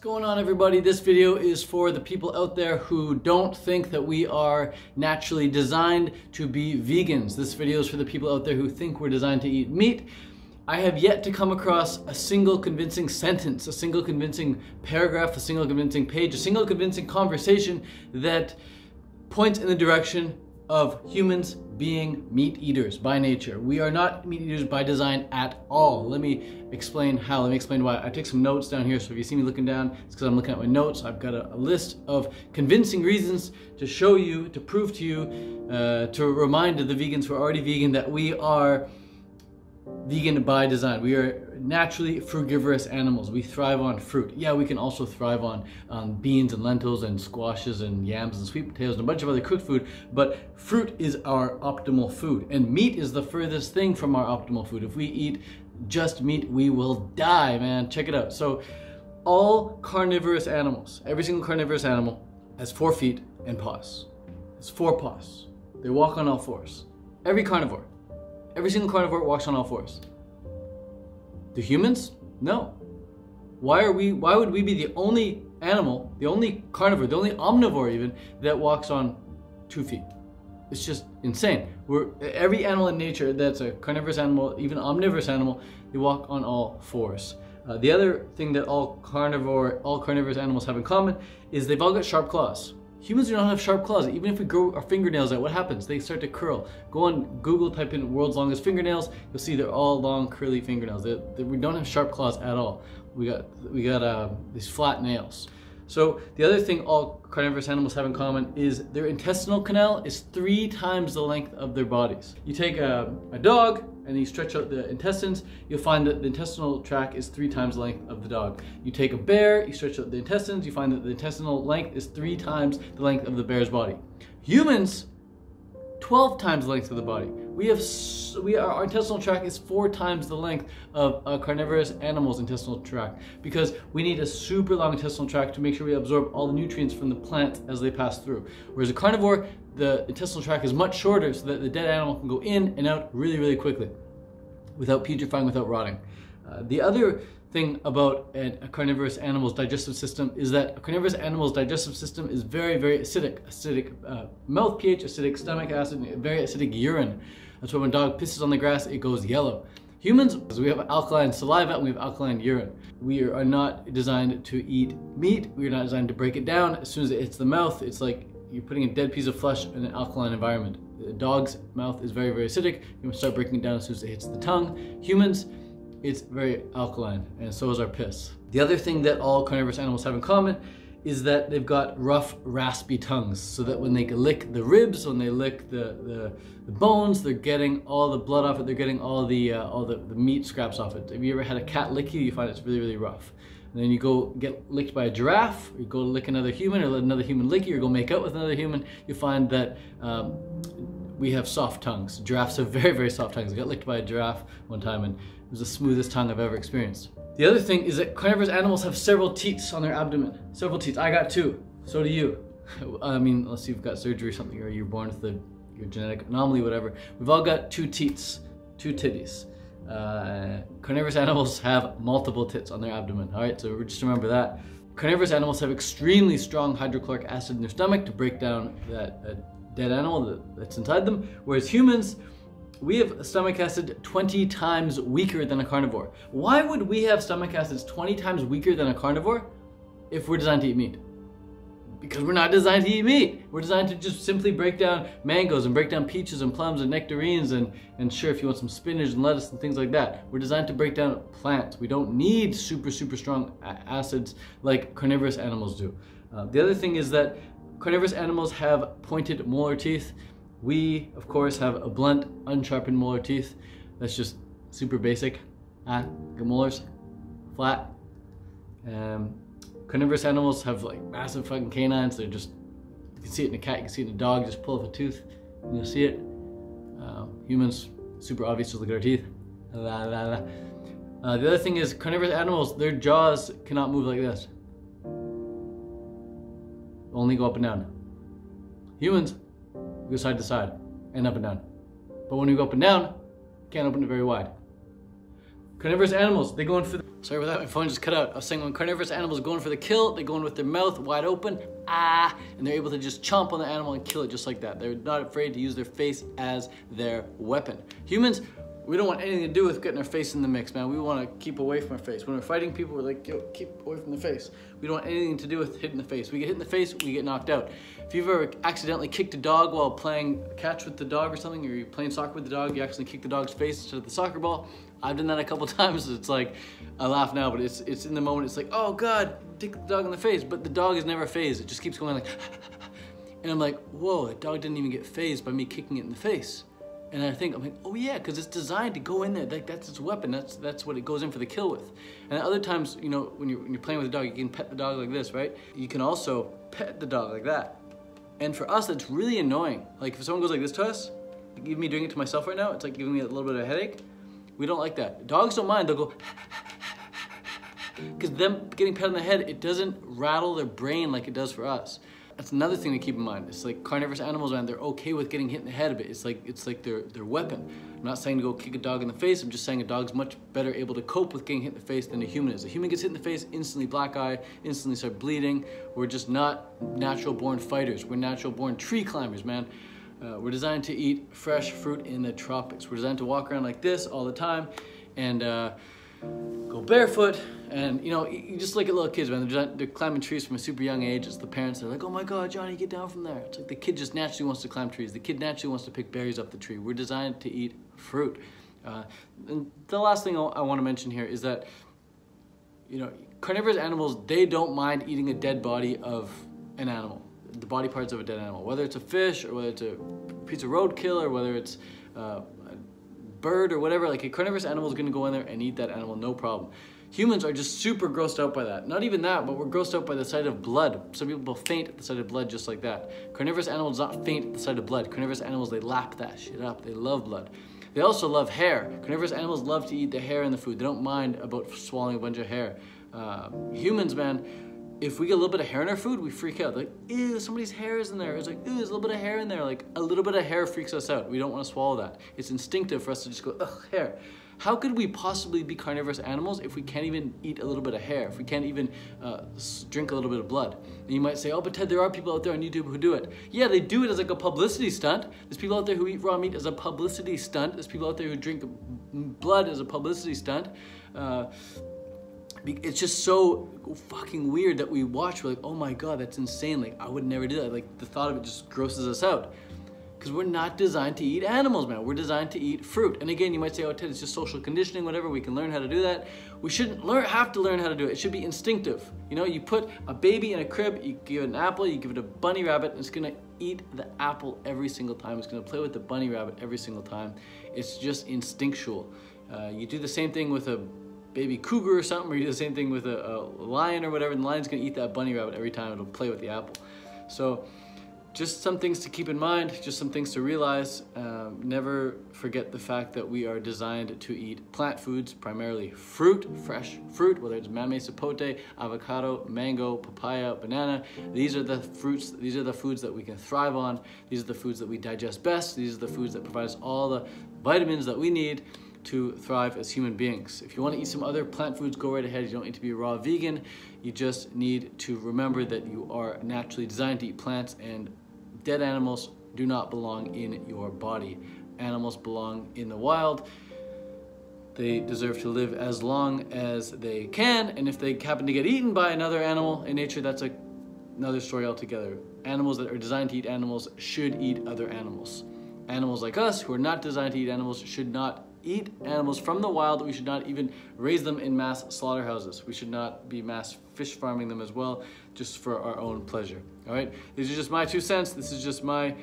going on, everybody? This video is for the people out there who don't think that we are naturally designed to be vegans. This video is for the people out there who think we're designed to eat meat. I have yet to come across a single convincing sentence, a single convincing paragraph, a single convincing page, a single convincing conversation that points in the direction of humans being meat eaters by nature. We are not meat eaters by design at all. Let me explain how, let me explain why. I took some notes down here, so if you see me looking down, it's because I'm looking at my notes. I've got a list of convincing reasons to show you, to prove to you, to remind the vegans who are already vegan that we are vegan by design. We are naturally frugivorous animals. We thrive on fruit. Yeah, we can also thrive on beans and lentils and squashes and yams and sweet potatoes and a bunch of other cooked food, but fruit is our optimal food, and meat is the furthest thing from our optimal food. If we eat just meat, we will die, man. Check it out. So all carnivorous animals, every single carnivorous animal has 4 feet and paws. It's 4 paws. They walk on all fours. Every carnivore. Every single carnivore walks on all fours. Do humans? No. Why would we be the only animal, the only carnivore, the only omnivore even, that walks on 2 feet? It's just insane. Every animal in nature that's a carnivorous animal, even omnivorous animal, they walk on all fours. The other thing that all carnivorous animals have in common is they've all got sharp claws. Humans do not have sharp claws. Even if we grow our fingernails out, what happens? They start to curl. Go on Google, type in world's longest fingernails. You'll see they're all long, curly fingernails. We don't have sharp claws at all. We got these flat nails. So the other thing all carnivorous animals have in common is their intestinal canal is 3 times the length of their bodies. You take a dog and you stretch out the intestines, you'll find that the intestinal tract is 3 times the length of the dog. You take a bear, you stretch out the intestines, you find that the intestinal length is 3 times the length of the bear's body. Humans, 12 times the length of the body. Our intestinal tract is 4 times the length of a carnivorous animal's intestinal tract, because we need a super long intestinal tract to make sure we absorb all the nutrients from the plant as they pass through. Whereas a carnivore, the intestinal tract is much shorter so that the dead animal can go in and out really, really quickly without putrefying, without rotting. The other thing about a carnivorous animal's digestive system is that a carnivorous animal's digestive system is very, very acidic. Acidic mouth pH, acidic stomach acid, very acidic urine. That's why when a dog pisses on the grass, it goes yellow. Humans, we have alkaline saliva and we have alkaline urine. We are not designed to eat meat. We are not designed to break it down. As soon as it hits the mouth, it's like you're putting a dead piece of flesh in an alkaline environment. The dog's mouth is very, very acidic. You start breaking it down as soon as it hits the tongue. Humans, it's very alkaline, and so is our piss. The other thing that all carnivorous animals have in common is that they've got rough, raspy tongues, so that when they lick the ribs, when they lick the bones, they're getting all the blood off it, they're getting all the meat scraps off it. Have you ever had a cat lick you? You find it's really, really rough. And then you go get licked by a giraffe, or you go lick another human, or let another human lick you, or go make out with another human, you find that we have soft tongues. Giraffes have very, very soft tongues. I got licked by a giraffe one time, and it was the smoothest tongue I've ever experienced. The other thing is that carnivorous animals have several teats on their abdomen. Several teats. I got 2. So do you. I mean, unless you've got surgery or something, or you're born with your genetic anomaly, whatever. We've all got 2 teats, 2 titties. Carnivorous animals have multiple tits on their abdomen. All right, so just remember that. Carnivorous animals have extremely strong hydrochloric acid in their stomach to break down that dead animal that's inside them, whereas humans, we have stomach acid 20 times weaker than a carnivore. Why would we have stomach acids 20 times weaker than a carnivore if we're designed to eat meat? Because we're not designed to eat meat. We're designed to just simply break down mangoes and break down peaches and plums and nectarines and sure, if you want some spinach and lettuce and things like that. We're designed to break down plants. We don't need super, super strong acids like carnivorous animals do. The other thing is that carnivorous animals have pointed molar teeth. We, of course, have a blunt, unsharpened molar teeth. That's just super basic. Good molars, flat. Carnivorous animals have like massive fucking canines. They're just, you can see it in a cat, you can see it in a dog. Just pull up a tooth and you'll see it. Humans, super obvious, just look at our teeth. The other thing is carnivorous animals, their jaws cannot move like this. Only go up and down. Humans go side to side and up and down. But when we go up and down, can't open it very wide. Carnivorous animals, they go in for the... Sorry about that, my phone just cut out. I was saying when carnivorous animals go in for the kill, they go in with their mouth wide open, and they're able to just chomp on the animal and kill it just like that. They're not afraid to use their face as their weapon. Humans, we don't want anything to do with getting our face in the mix, man. We want to keep away from our face. When we're fighting people, we're like, yo, keep away from the face. We don't want anything to do with hitting the face. We get hit in the face, we get knocked out. If you've ever accidentally kicked a dog while playing catch with the dog or something, or you're playing soccer with the dog, you accidentally kick the dog's face instead of the soccer ball. I've done that a couple times. It's like, I laugh now, but it's in the moment, it's like, oh God, kick the dog in the face. But the dog is never phased. It just keeps going like, and I'm like, whoa, the dog didn't even get phased by me kicking it in the face. And I'm like, oh yeah, because it's designed to go in there. Like, that's its weapon. That's what it goes in for the kill with. And other times, you know, when you're playing with a dog, you can pet the dog like this, right? You can also pet the dog like that. And for us, that's really annoying. Like if someone goes like this to us, even me doing it to myself right now, it's like giving me a little bit of a headache. We don't like that. Dogs don't mind. They'll go, because them getting pet on the head, it doesn't rattle their brain like it does for us. That's another thing to keep in mind. It's like carnivorous animals, man, they're okay with getting hit in the head a bit. It's like their weapon. I'm not saying to go kick a dog in the face. I'm just saying a dog's much better able to cope with getting hit in the face than a human is. A human gets hit in the face, instantly black eye, instantly start bleeding. We're just not natural born fighters. We're natural born tree climbers, man. We're designed to eat fresh fruit in the tropics. We're designed to walk around like this all the time and go barefoot. And you know, you just look at little kids, man. They're climbing trees from a super young age. It's the parents that are like, oh my God, Johnny, get down from there. It's like the kid just naturally wants to climb trees. The kid naturally wants to pick berries up the tree. We're designed to eat fruit. And the last thing I want to mention here is that, you know, carnivorous animals, they don't mind eating a dead body of an animal, the body parts of a dead animal, whether it's a fish or whether it's a piece of roadkill or whether it's a bird or whatever. Like a carnivorous animal is going to go in there and eat that animal, no problem. Humans are just super grossed out by that. Not even that, but we're grossed out by the sight of blood. Some people faint at the sight of blood just like that. Carnivorous animals don't faint at the sight of blood. Carnivorous animals, they lap that shit up. They love blood. They also love hair. Carnivorous animals love to eat the hair in the food. They don't mind about swallowing a bunch of hair. Humans, man, if we get a little bit of hair in our food, we freak out. Like, ew, somebody's hair is in there. It's like, ew, there's a little bit of hair in there. Like, a little bit of hair freaks us out. We don't want to swallow that. It's instinctive for us to just go, ugh, hair. How could we possibly be carnivorous animals if we can't even eat a little bit of hair, if we can't even drink a little bit of blood? And you might say, oh, but Ted, there are people out there on YouTube who do it. Yeah, they do it as like a publicity stunt. There's people out there who eat raw meat as a publicity stunt. There's people out there who drink blood as a publicity stunt. It's just so fucking weird that we watch, we're like, oh my God, that's insane. Like, I would never do that. Like, the thought of it just grosses us out. Because we're not designed to eat animals, man. We're designed to eat fruit. And again, you might say, oh, Ted, it's just social conditioning, whatever. We can learn how to do that. We shouldn't have to learn how to do it. It should be instinctive. You know, you put a baby in a crib, you give it an apple, you give it a bunny rabbit, and it's going to eat the apple every single time. It's going to play with the bunny rabbit every single time. It's just instinctual. You do the same thing with a baby cougar or something, or you do the same thing with a lion or whatever, and the lion's going to eat that bunny rabbit every time. It'll play with the apple. So just some things to keep in mind, just some things to realize. Never forget the fact that we are designed to eat plant foods, primarily fruit, fresh fruit, whether it's mamey, sapote, avocado, mango, papaya, banana. These are the fruits, these are the foods that we can thrive on. These are the foods that we digest best. These are the foods that provide us all the vitamins that we need to thrive as human beings. If you want to eat some other plant foods, go right ahead. You don't need to be a raw vegan. You just need to remember that you are naturally designed to eat plants, and dead animals do not belong in your body. Animals belong in the wild. They deserve to live as long as they can, and if they happen to get eaten by another animal in nature, that's another story altogether. Animals that are designed to eat animals should eat other animals. Animals like us, who are not designed to eat animals, should not eat animals from the wild. We should not even raise them in mass slaughterhouses. We should not be mass fish farming them as well, just for our own pleasure. All right, these are just my 2 cents. This is just my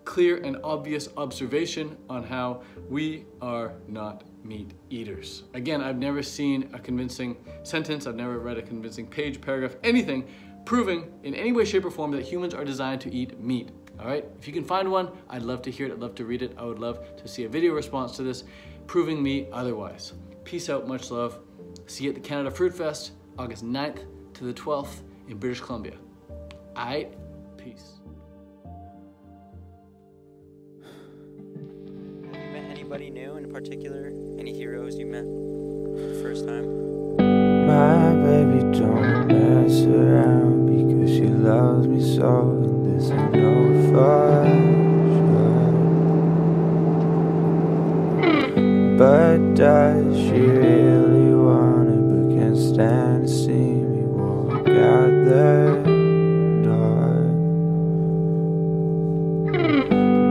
clear and obvious observation on how we are not meat eaters. Again, I've never seen a convincing sentence. I've never read a convincing page, paragraph, anything proving in any way, shape, or form that humans are designed to eat meat. All right, if you can find one, I'd love to hear it. I'd love to read it. I would love to see a video response to this proving me otherwise. Peace out, much love. See you at the Canada Fruit Fest, August 9th to the 12th in British Columbia. All right, peace. Have you met anybody anybody new in particular? Any heroes you met for the first time? My baby don't mess around because she loves me so, and this I know for sure. But does she really want it, but can't stand to see me walk out the door?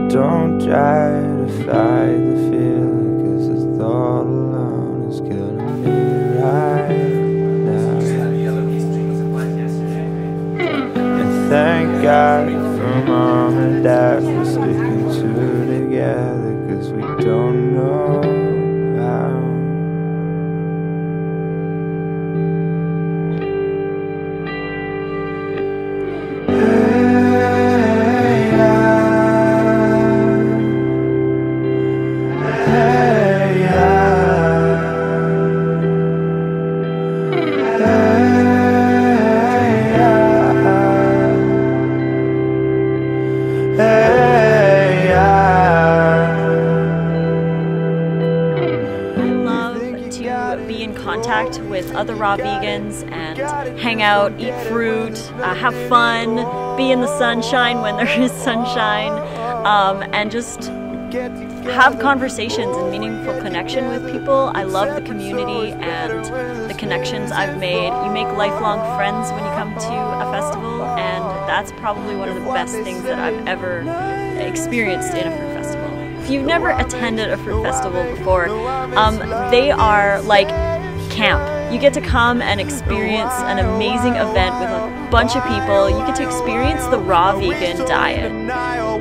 Don't try to fight the feeling, cause the thought alone is killing me right now. And thank God for Mom and Dad for sticking two together, cause we don't know how. Be in contact with other raw vegans and hang out, eat fruit, have fun, be in the sunshine when there is sunshine, and just have conversations and meaningful connection with people. I love the community and the connections I've made. You make lifelong friends when you come to a festival, and that's probably one of the best things that I've ever experienced in a fruit festival. If you've never attended a fruit festival before, they are like camp. You get to come and experience an amazing event with a bunch of people. You get to experience the raw vegan diet.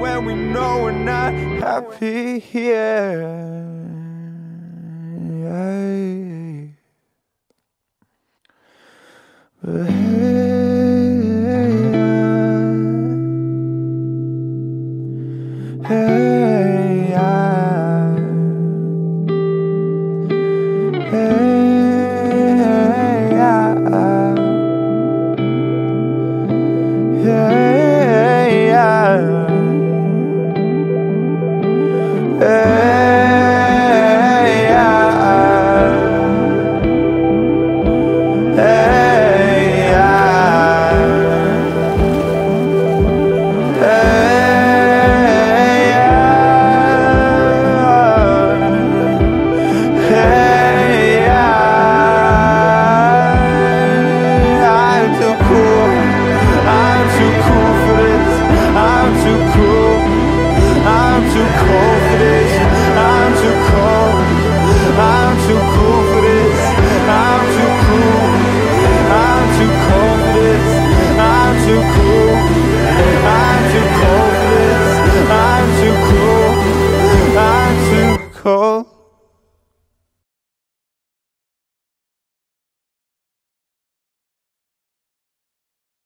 When we know we're not happy here. But hey, I'm too cool.